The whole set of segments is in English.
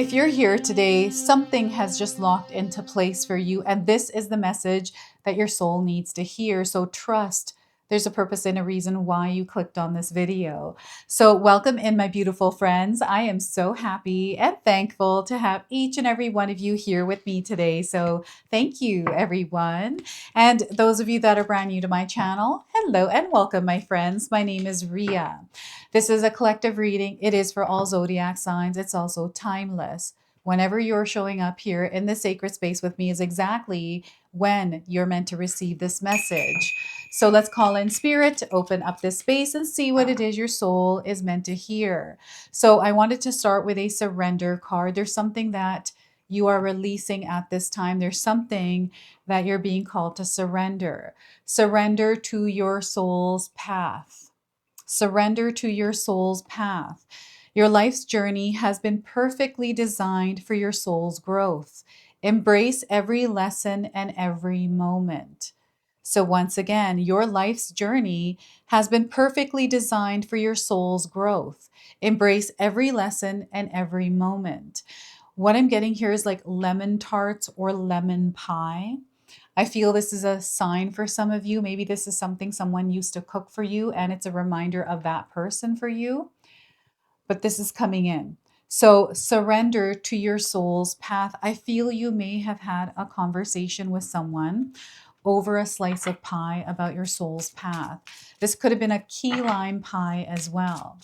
If you're here today, something has just locked into place for you, and this is the message that your soul needs to hear. So trust there's a purpose and a reason why you clicked on this video. So welcome in, my beautiful friends. I am so happy and thankful to have each and every one of you here with me today. So thank you, everyone. And those of you that are brand new to my channel, hello and welcome, my friends. My name is Ria. This is a collective reading. It is for all zodiac signs. It's also timeless. Whenever you're showing up here in the sacred space with me is exactly when you're meant to receive this message. So let's call in spirit to open up this space and see what it is your soul is meant to hear. So I wanted to start with a surrender card. There's something that you are releasing at this time. There's something that you're being called to surrender. Surrender to your soul's path. Surrender to your soul's path. Your life's journey has been perfectly designed for your soul's growth. Embrace every lesson and every moment. So once again, your life's journey has been perfectly designed for your soul's growth. Embrace every lesson and every moment. What I'm getting here is like lemon tarts or lemon pie. I feel this is a sign for some of you. Maybe this is something someone used to cook for you and it's a reminder of that person for you. But this is coming in. So surrender to your soul's path. I feel you may have had a conversation with someone over a slice of pie about your soul's path. This could have been a key lime pie as well.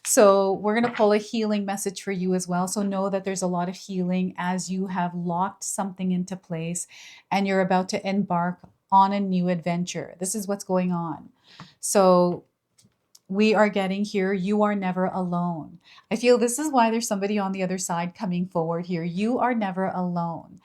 So we're going to pull a healing message for you as well. So know that there's a lot of healing as you have locked something into place and you're about to embark on a new adventure. This is what's going on. So we are getting here, you are never alone. I feel this is why there's somebody on the other side coming forward here. You are never alone.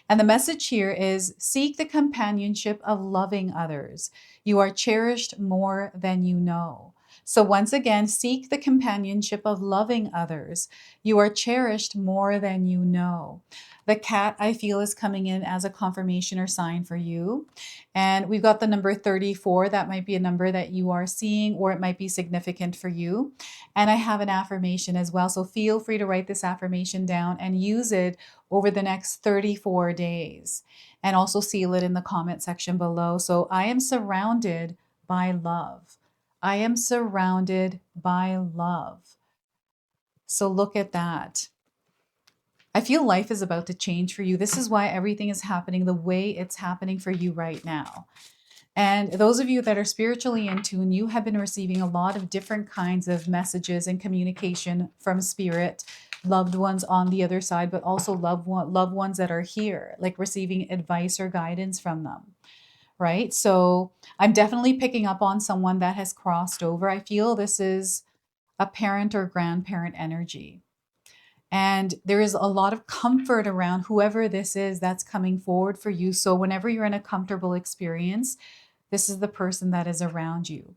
And the message here is seek the companionship of loving others. You are cherished more than you know. So once again, seek the companionship of loving others. You are cherished more than you know. The cat, I feel, is coming in as a confirmation or sign for you. And we've got the number 34. That might be a number that you are seeing, or it might be significant for you. And I have an affirmation as well. So feel free to write this affirmation down and use it over the next 34 days. And also seal it in the comment section below. So I am surrounded by love. I am surrounded by love. So look at that. I feel life is about to change for you. This is why everything is happening the way it's happening for you right now. And those of you that are spiritually in tune, you have been receiving a lot of different kinds of messages and communication from spirit, loved ones on the other side, but also loved ones that are here, like receiving advice or guidance from them. Right? So I'm definitely picking up on someone that has crossed over. I feel this is a parent or grandparent energy. And there is a lot of comfort around whoever this is that's coming forward for you. So whenever you're in a comfortable experience, this is the person that is around you.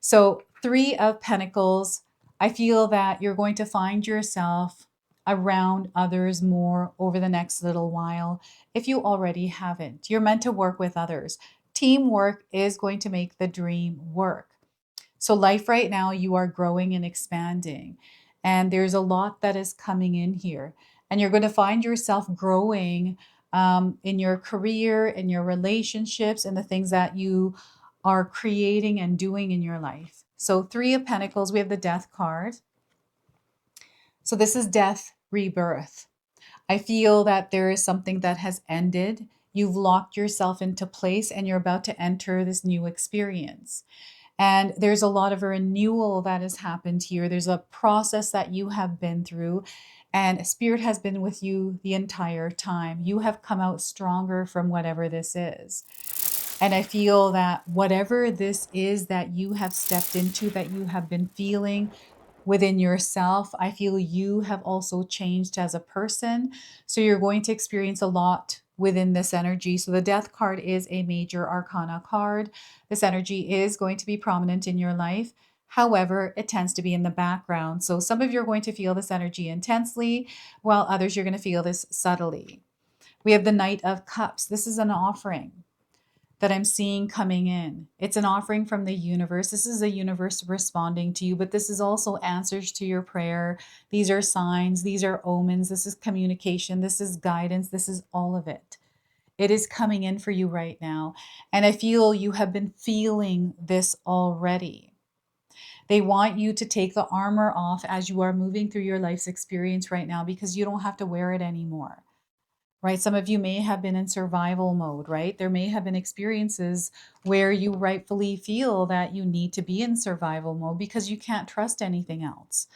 So 3 of Pentacles, I feel that you're going to find yourself around others more over the next little while. If you already haven't, you're meant to work with others. Teamwork is going to make the dream work. So life right now, you are growing and expanding. And there's a lot that is coming in here. And you're going to find yourself growing in your career, in your relationships, and the things that you are creating and doing in your life. So 3 of Pentacles, we have the Death card. So this is death, rebirth. I feel that there is something that has ended. You've locked yourself into place and you're about to enter this new experience. And there's a lot of a renewal that has happened here. There's a process that you have been through, and Spirit has been with you the entire time. You have come out stronger from whatever this is. And I feel that whatever this is that you have stepped into, that you have been feeling within yourself, I feel you have also changed as a person. So you're going to experience a lot within this energy. So the Death card is a major arcana card. This energy is going to be prominent in your life. However, it tends to be in the background. So some of you are going to feel this energy intensely, while others you're going to feel this subtly. We have the Knight of Cups. This is an offering. that I'm seeing coming in. It's an offering from the universe. This is a universe responding to you, but this is also answers to your prayer. These are signs, these are omens, this is communication, this is guidance, this is all of it. It is coming in for you right now. And I feel you have been feeling this already. They want you to take the armor off as you are moving through your life's experience right now, because you don't have to wear it anymore. Right? Some of you may have been in survival mode, right? There may have been experiences where you rightfully feel that you need to be in survival mode because you can't trust anything else.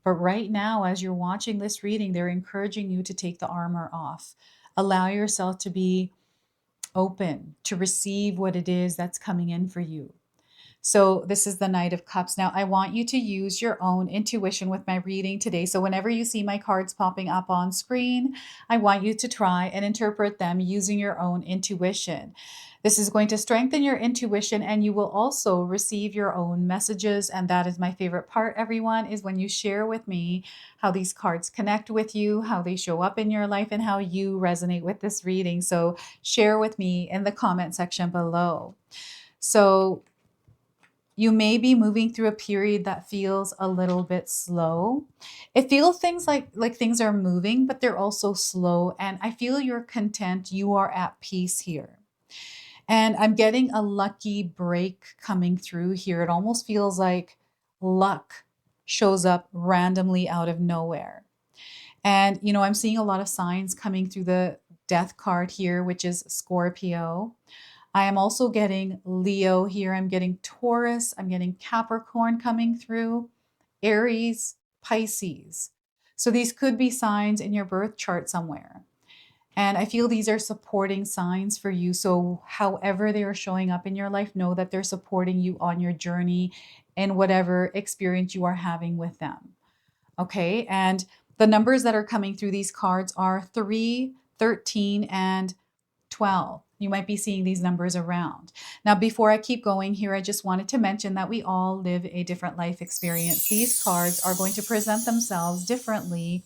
But right now, as you're watching this reading, they're encouraging you to take the armor off. Allow yourself to be open to receive what it is that's coming in for you. So this is the Knight of Cups. Now, I want you to use your own intuition with my reading today. So whenever you see my cards popping up on screen, I want you to try and interpret them using your own intuition. This is going to strengthen your intuition, and you will also receive your own messages. And that is my favorite part, everyone, is when you share with me how these cards connect with you, how they show up in your life, and how you resonate with this reading. So share with me in the comment section below. So you may be moving through a period that feels a little bit slow. It feels things like things are moving, but they're also slow. And I feel you're content. You are at peace here. And I'm getting a lucky break coming through here. It almost feels like luck shows up randomly out of nowhere. And, you know, I'm seeing a lot of signs coming through the death card here, which is Scorpio. I am also getting Leo here. I'm getting Taurus. I'm getting Capricorn coming through, Aries, Pisces. So these could be signs in your birth chart somewhere. And I feel these are supporting signs for you. So however they are showing up in your life, know that they're supporting you on your journey in whatever experience you are having with them. Okay. And the numbers that are coming through these cards are 3, 13, and 12. You might be seeing these numbers around. Now, before I keep going here, I just wanted to mention that we all live a different life experience. These cards are going to present themselves differently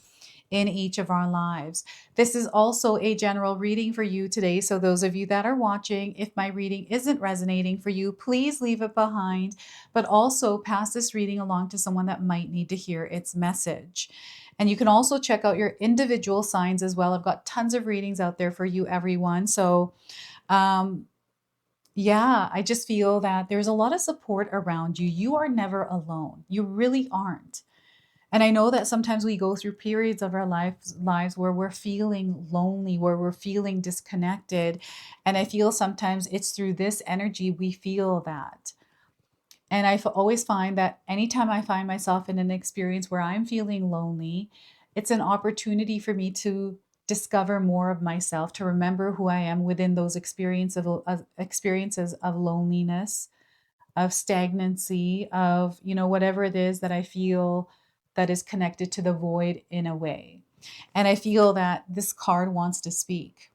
in each of our lives. This is also a general reading for you today. So those of you that are watching, if my reading isn't resonating for you, please leave it behind, but also pass this reading along to someone that might need to hear its message. And you can also check out your individual signs as well. I've got tons of readings out there for you, everyone. So, yeah, I just feel that there's a lot of support around you. You are never alone. You really aren't. And I know that sometimes we go through periods of our lives where we're feeling lonely, where we're feeling disconnected. And I feel sometimes it's through this energy we feel that. And I always find that anytime I find myself in an experience where I'm feeling lonely, it's an opportunity for me to discover more of myself, to remember who I am within those experiences of loneliness, of stagnancy, of, you know, whatever it is that I feel that is connected to the void in a way. And I feel that this card wants to speak.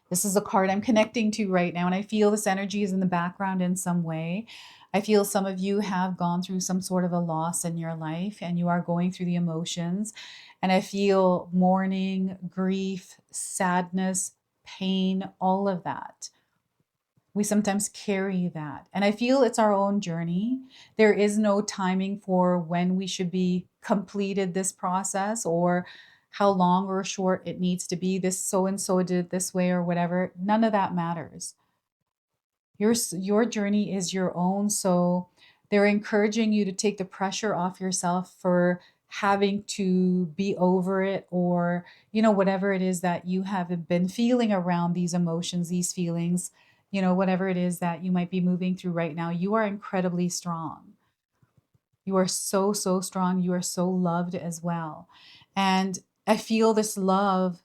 This is a card I'm connecting to right now, and I feel this energy is in the background in some way. I feel some of you have gone through some sort of a loss in your life, and you are going through the emotions. And I feel mourning, grief, sadness, pain, all of that. We sometimes carry that. And I feel it's our own journey. There is no timing for when we should be completed this process, or how long or short it needs to be. This so and so did it this way or whatever. None of that matters. Your journey is your own. So they're encouraging you to take the pressure off yourself for having to be over it, or, you know, whatever it is that you have been feeling around these emotions, these feelings, you know, whatever it is that you might be moving through right now. You are incredibly strong. You are so, so strong. You are so loved as well. And I feel this love,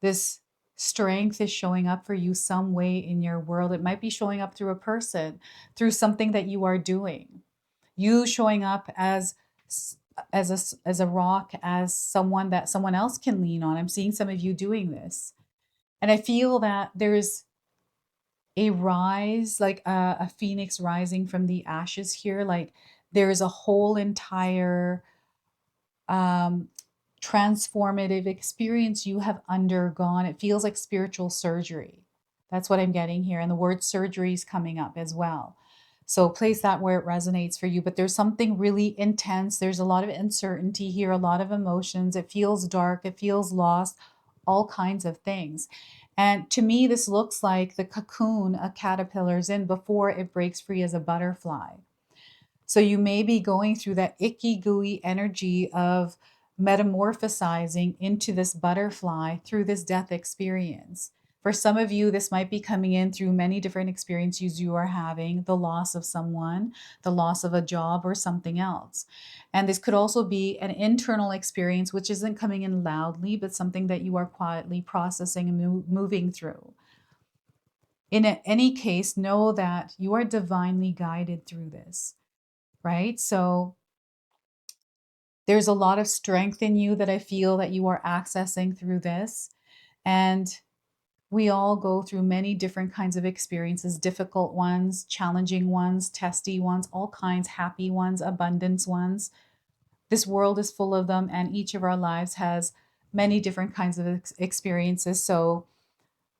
this strength is showing up for you some way in your world. It might be showing up through a person, through something that you are doing. You showing up as a rock, as someone that someone else can lean on. I'm seeing some of you doing this. And I feel that there's a rise, like a phoenix rising from the ashes here. Like there's a whole entire um, transformative experience you have undergone. It feels like spiritual surgery That's what I'm getting here. And the word surgery is coming up as well. So place that where it resonates for you. But there's something really intense. There's a lot of uncertainty here, a lot of emotions. It feels dark. It feels lost, all kinds of things. And to me, this looks like the cocoon a caterpillar's in before it breaks free as a butterfly. So you may be going through that icky, gooey energy of metamorphosizing into this butterfly through this death experience. For some of you, this might be coming in through many different experiences you are having, the loss of someone, the loss of a job, or something else. And this could also be an internal experience, which isn't coming in loudly, but something that you are quietly processing and moving through. In any case, know that you are divinely guided through this, right? So there's a lot of strength in you that I feel that you are accessing through this. And we all go through many different kinds of experiences, difficult ones, challenging ones, testy ones, all kinds, happy ones, abundance ones. This world is full of them, and each of our lives has many different kinds of experiences. So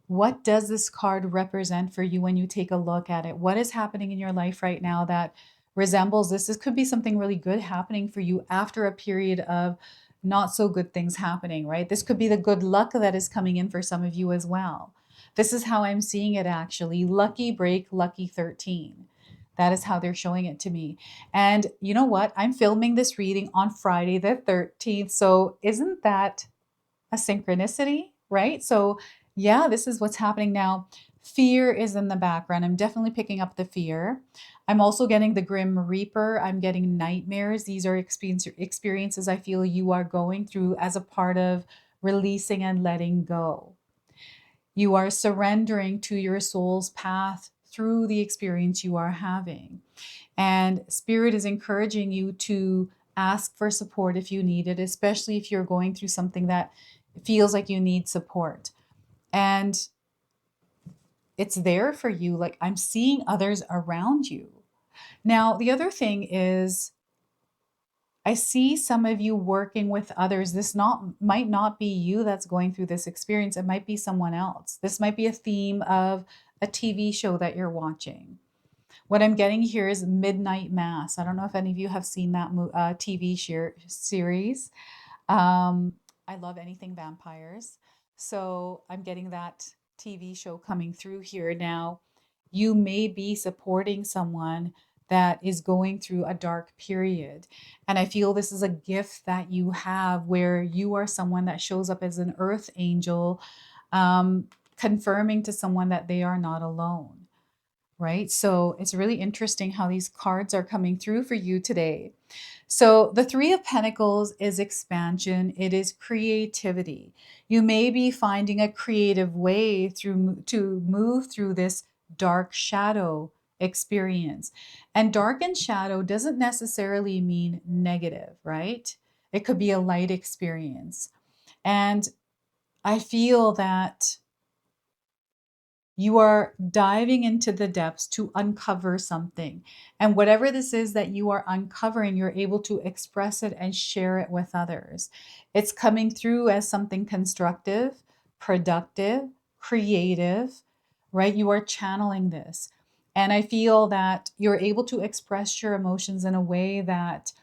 what does this card represent for you when you take a look at it? What is happening in your life right now that resembles this? This could be something really good happening for you after a period of not so good things happening, right? This could be the good luck that is coming in for some of you as well. This is how I'm seeing it actually. Lucky break, lucky 13. That is how they're showing it to me. And you know what? I'm filming this reading on Friday the 13th. So isn't that a synchronicity, right? So yeah, this is what's happening now. Fear is in the background. I'm definitely picking up the fear. I'm also getting the Grim Reaper. I'm getting nightmares. These are experiences I feel you are going through as a part of releasing and letting go. You are surrendering to your soul's path through the experience you are having. And Spirit is encouraging you to ask for support if you need it, especially if you're going through something that feels like you need support. And it's there for you. Like I'm seeing others around you. Now, the other thing is I see some of you working with others. This might not be you that's going through this experience. It might be someone else. This might be a theme of a TV show that you're watching. What I'm getting here is Midnight Mass. I don't know if any of you have seen that TV series. I love anything vampires. So I'm getting that TV show coming through here. Now, you may be supporting someone that is going through a dark period. And I feel this is a gift that you have where you are someone that shows up as an earth angel, confirming to someone that they are not alone. Right? So it's really interesting how these cards are coming through for you today. So the Three of Pentacles is expansion. It is creativity. You may be finding a creative way to move through this dark shadow experience. And dark and shadow doesn't necessarily mean negative, right? It could be a light experience. And I feel that you are diving into the depths to uncover something. And whatever this is that you are uncovering, you're able to express it and share it with others. It's coming through as something constructive, productive, creative, right? You are channeling this. And I feel that you're able to express your emotions in a way that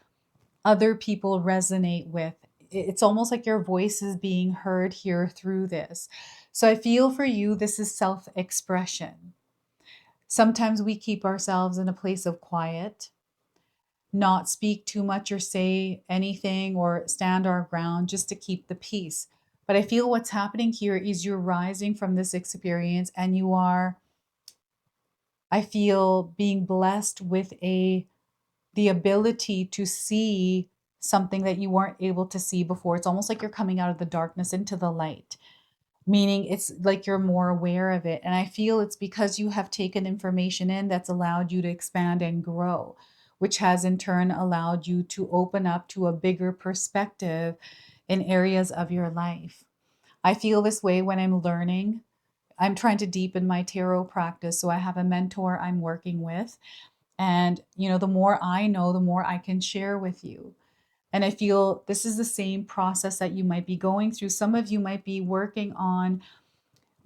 other people resonate with. It's almost like your voice is being heard here through this. So I feel for you, this is self-expression. Sometimes we keep ourselves in a place of quiet, not speak too much or say anything or stand our ground just to keep the peace. But I feel what's happening here is you're rising from this experience and you are, I feel, being blessed with the ability to see something that you weren't able to see before. It's almost like you're coming out of the darkness into the light, meaning it's like you're more aware of it. And I feel it's because you have taken information in that's allowed you to expand and grow, which has in turn allowed you to open up to a bigger perspective in areas of your life. I feel this way when I'm learning. I'm trying to deepen my tarot practice. So I have a mentor I'm working with. And, the more I know, the more I can share with you. And I feel this is the same process that you might be going through. Some of you might be working on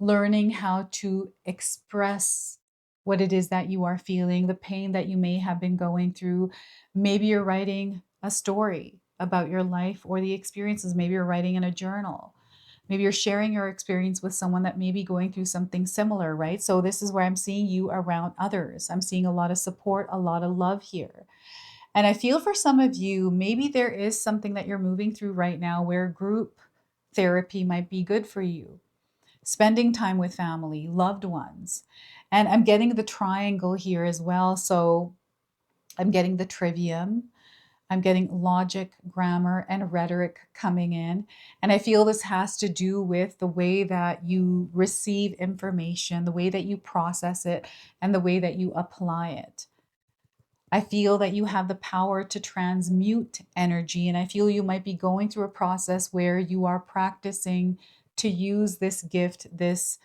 learning how to express what it is that you are feeling, the pain that you may have been going through. Maybe you're writing a story about your life or the experiences. Maybe you're writing in a journal. Maybe you're sharing your experience with someone that may be going through something similar, right? So this is where I'm seeing you around others. I'm seeing a lot of support, a lot of love here. And I feel for some of you, maybe there is something that you're moving through right now where group therapy might be good for you. Spending time with family, loved ones. And I'm getting the triangle here as well. So I'm getting the trivium. I'm getting logic, grammar, and rhetoric coming in. And I feel this has to do with the way that you receive information, the way that you process it, and the way that you apply it. I feel that you have the power to transmute energy, and I feel you might be going through a process where you are practicing to use this gift, this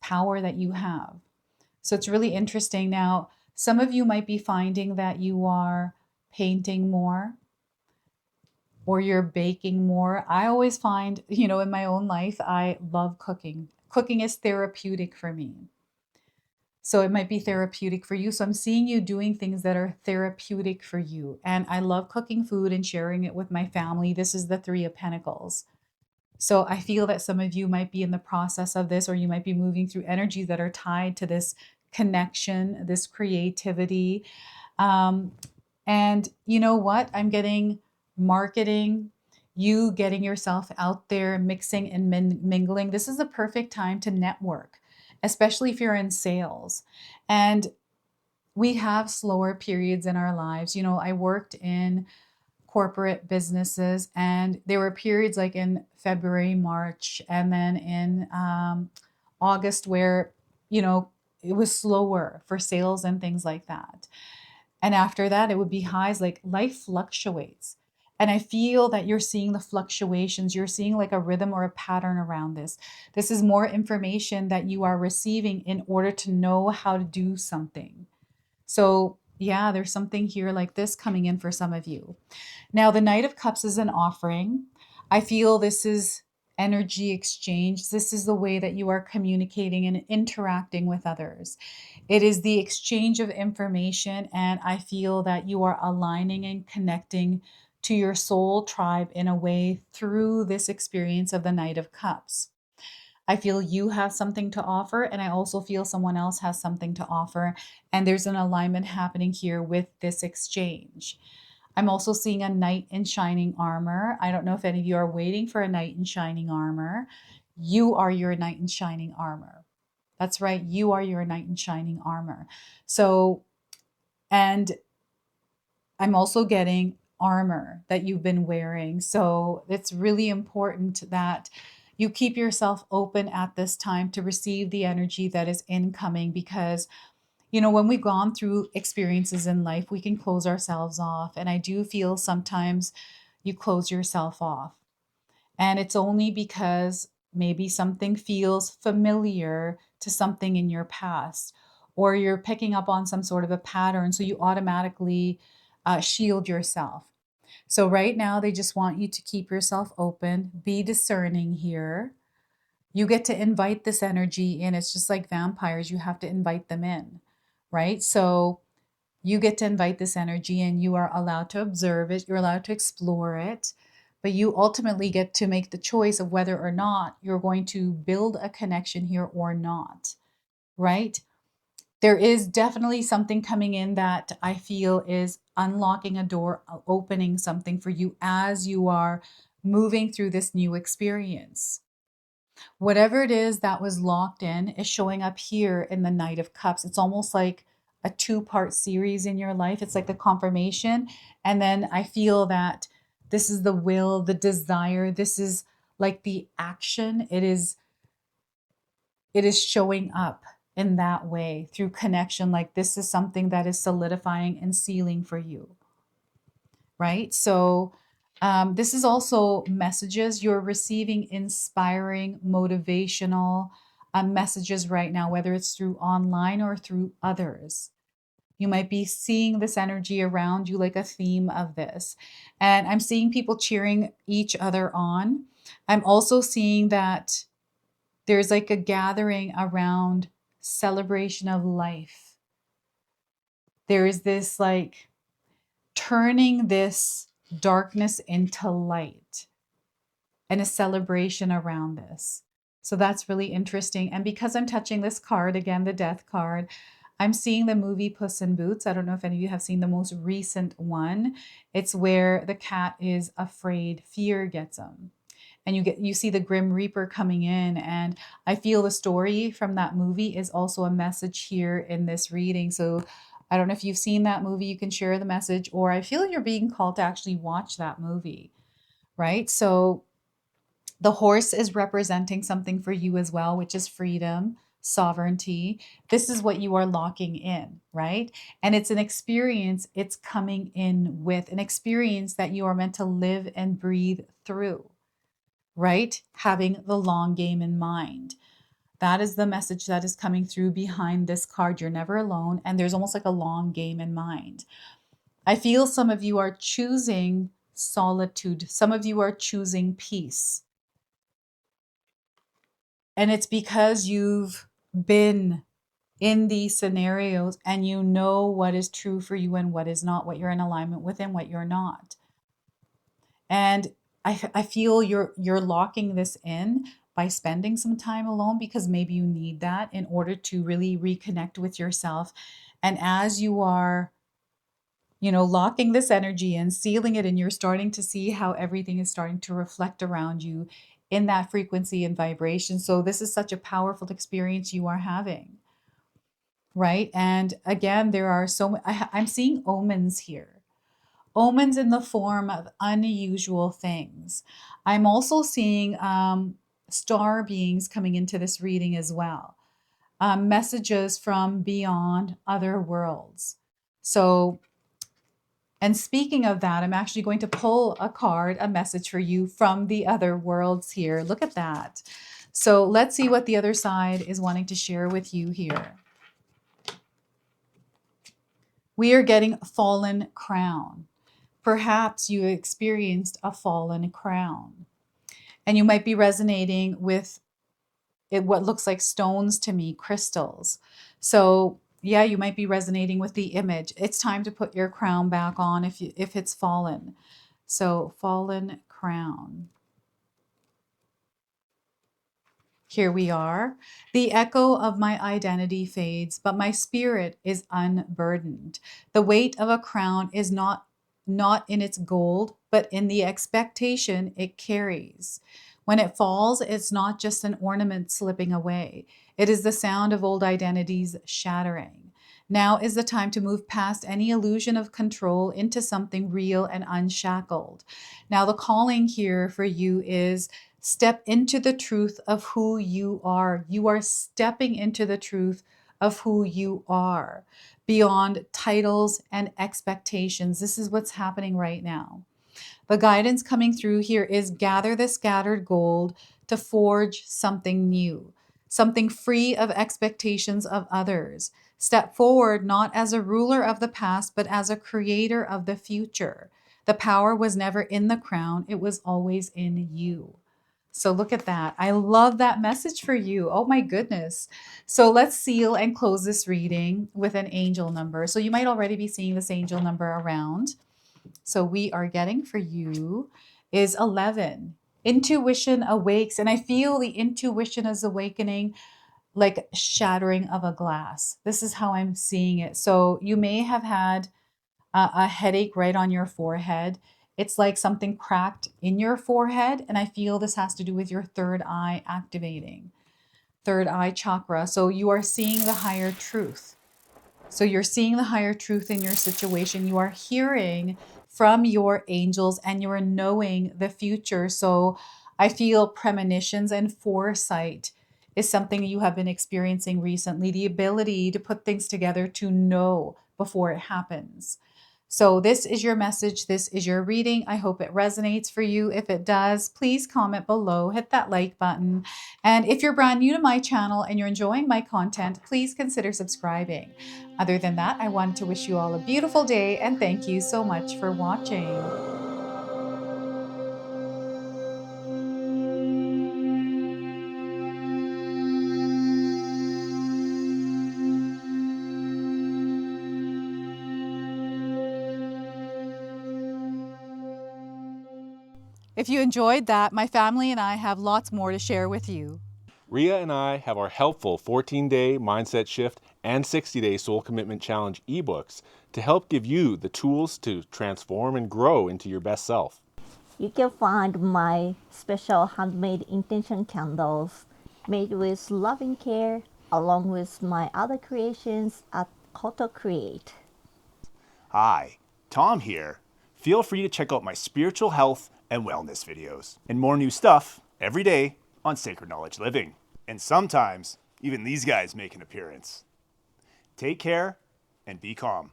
power that you have. So it's really interesting. Now, some of you might be finding that you are painting more or you're baking more. I always find, in my own life, I love cooking. Cooking is therapeutic for me. So it might be therapeutic for you. So I'm seeing you doing things that are therapeutic for you. And I love cooking food and sharing it with my family. This is the Three of Pentacles. So I feel that some of you might be in the process of this, or you might be moving through energies that are tied to this connection, this creativity. And you know what? I'm getting marketing, you getting yourself out there, mixing and mingling. This is a perfect time to network, especially if you're in sales. And we have slower periods in our lives. I worked in corporate businesses, and there were periods like in February, March, and then in August where, it was slower for sales and things like that. And after that, it would be highs. Like, life fluctuates. And I feel that you're seeing the fluctuations. You're seeing like a rhythm or a pattern around this. This is more information that you are receiving in order to know how to do something. So yeah, there's something here like this coming in for some of you. Now, the Knight of Cups is an offering. I feel this is energy exchange. This is the way that you are communicating and interacting with others. It is the exchange of information, and I feel that you are aligning and connecting to your soul tribe in a way through this experience of the Knight of Cups. I feel you have something to offer, and I also feel someone else has something to offer, and there's an alignment happening here with this exchange. I'm also seeing a knight in shining armor. I don't know if any of you are waiting for a knight in shining armor. You are your knight in shining armor. That's right. You are your knight in shining armor. So, and I'm also getting armor that you've been wearing. So it's really important that you keep yourself open at this time to receive the energy that is incoming, because when we've gone through experiences in life, we can close ourselves off. And I do feel sometimes you close yourself off. And it's only because maybe something feels familiar to something in your past, or you're picking up on some sort of a pattern. So you automatically shield yourself. So right now, they just want you to keep yourself open, be discerning here. You get to invite this energy in. It's just like vampires, you have to invite them in, right? So you get to invite this energy and you are allowed to observe it, you're allowed to explore it, but you ultimately get to make the choice of whether or not you're going to build a connection here or not, right? There is definitely something coming in that I feel is unlocking a door, opening something for you as you are moving through this new experience. Whatever it is that was locked in is showing up here in the Knight of Cups. It's almost like a two-part series in your life. It's like the confirmation. And then I feel that this is the will, the desire. This is like the action. It is showing up in that way through connection. Like, this is something that is solidifying and sealing for you, right? So this is also messages. You're receiving inspiring, motivational messages right now, whether it's through online or through others. You might be seeing this energy around you, like a theme of this. And I'm seeing people cheering each other on. I'm also seeing that there's like a gathering around celebration of life. There is this like turning this darkness into light and a celebration around this. So that's really interesting. And because I'm touching this card, again, the death card, I'm seeing the movie Puss in Boots. I don't know if any of you have seen the most recent one. It's where the cat is afraid, fear gets him. And you see the Grim Reaper coming in. And I feel the story from that movie is also a message here in this reading. So I don't know if you've seen that movie, you can share the message, or I feel you're being called to actually watch that movie, right? So the horse is representing something for you as well, which is freedom, sovereignty. This is what you are locking in, right? And it's an experience it's coming in with, an experience that you are meant to live and breathe through, right? Having the long game in mind. That is the message that is coming through behind this card. You're never alone, and there's almost like a long game in mind. I feel some of you are choosing solitude. Some of you are choosing peace. And it's because you've been in these scenarios and you know what is true for you and what is not, what you're in alignment with and what you're not. And I feel you're locking this in by spending some time alone, because maybe you need that in order to really reconnect with yourself. And as you are, locking this energy and sealing it, and you're starting to see how everything is starting to reflect around you in that frequency and vibration. So this is such a powerful experience you are having, right? And again, there are I'm seeing omens here. Omens in the form of unusual things. I'm also seeing star beings coming into this reading as well. Messages from beyond other worlds. So, and speaking of that, I'm actually going to pull a card, a message for you from the other worlds here. Look at that. So let's see what the other side is wanting to share with you here. We are getting a fallen crown. Perhaps you experienced a fallen crown, and you might be resonating with it, what looks like stones to me, crystals. So yeah, you might be resonating with the image. It's time to put your crown back on if it's fallen. So fallen crown. Here we are. The echo of my identity fades, but my spirit is unburdened. The weight of a crown is not in its gold, but in the expectation it carries. When it falls, it's not just an ornament slipping away. It is the sound of old identities shattering. Now is the time to move past any illusion of control into something real and unshackled. Now, the calling here for you is step into the truth of who you are. You are stepping into the truth of who you are beyond titles and expectations. This is what's happening right now. The guidance coming through here is gather the scattered gold to forge something new, something free of expectations of others. Step forward not as a ruler of the past, but as a creator of the future. The power was never in the crown, it was always in you. So look at that. I love that message for you. Oh my goodness. So let's seal and close this reading with an angel number. So you might already be seeing this angel number around. So we are getting for you is 11. Intuition awakes. And I feel the intuition is awakening like shattering of a glass. This is how I'm seeing it. So you may have had a headache right on your forehead. It's like something cracked in your forehead. And I feel this has to do with your third eye activating, third eye chakra. So you are seeing the higher truth. So you're seeing the higher truth in your situation. You are hearing from your angels and you're knowing the future. So I feel premonitions and foresight is something you have been experiencing recently. The ability to put things together to know before it happens. So this is your message. This is your reading. I hope it resonates for you. If it does, please comment below, hit that like button. And if you're brand new to my channel and you're enjoying my content, please consider subscribing. Other than that, I wanted to wish you all a beautiful day and thank you so much for watching. If you enjoyed that, my family and I have lots more to share with you. Ria and I have our helpful 14-day mindset shift and 60-day soul commitment challenge ebooks to help give you the tools to transform and grow into your best self. You can find my special handmade intention candles made with loving care along with my other creations at Koto Create. Hi, Tom here. Feel free to check out my spiritual health and wellness videos and more new stuff every day on Sacred Knowledge Living. And sometimes, even these guys make an appearance. Take care and be calm.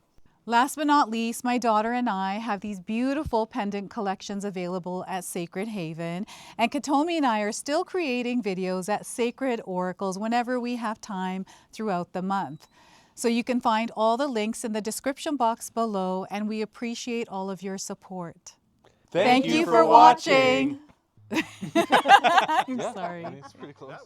Last but not least, my daughter and I have these beautiful pendant collections available at Sacred Haven. And Katomi and I are still creating videos at Sacred Oracles whenever we have time throughout the month. So you can find all the links in the description box below, and we appreciate all of your support. Thank you for watching. I'm sorry. It's pretty close.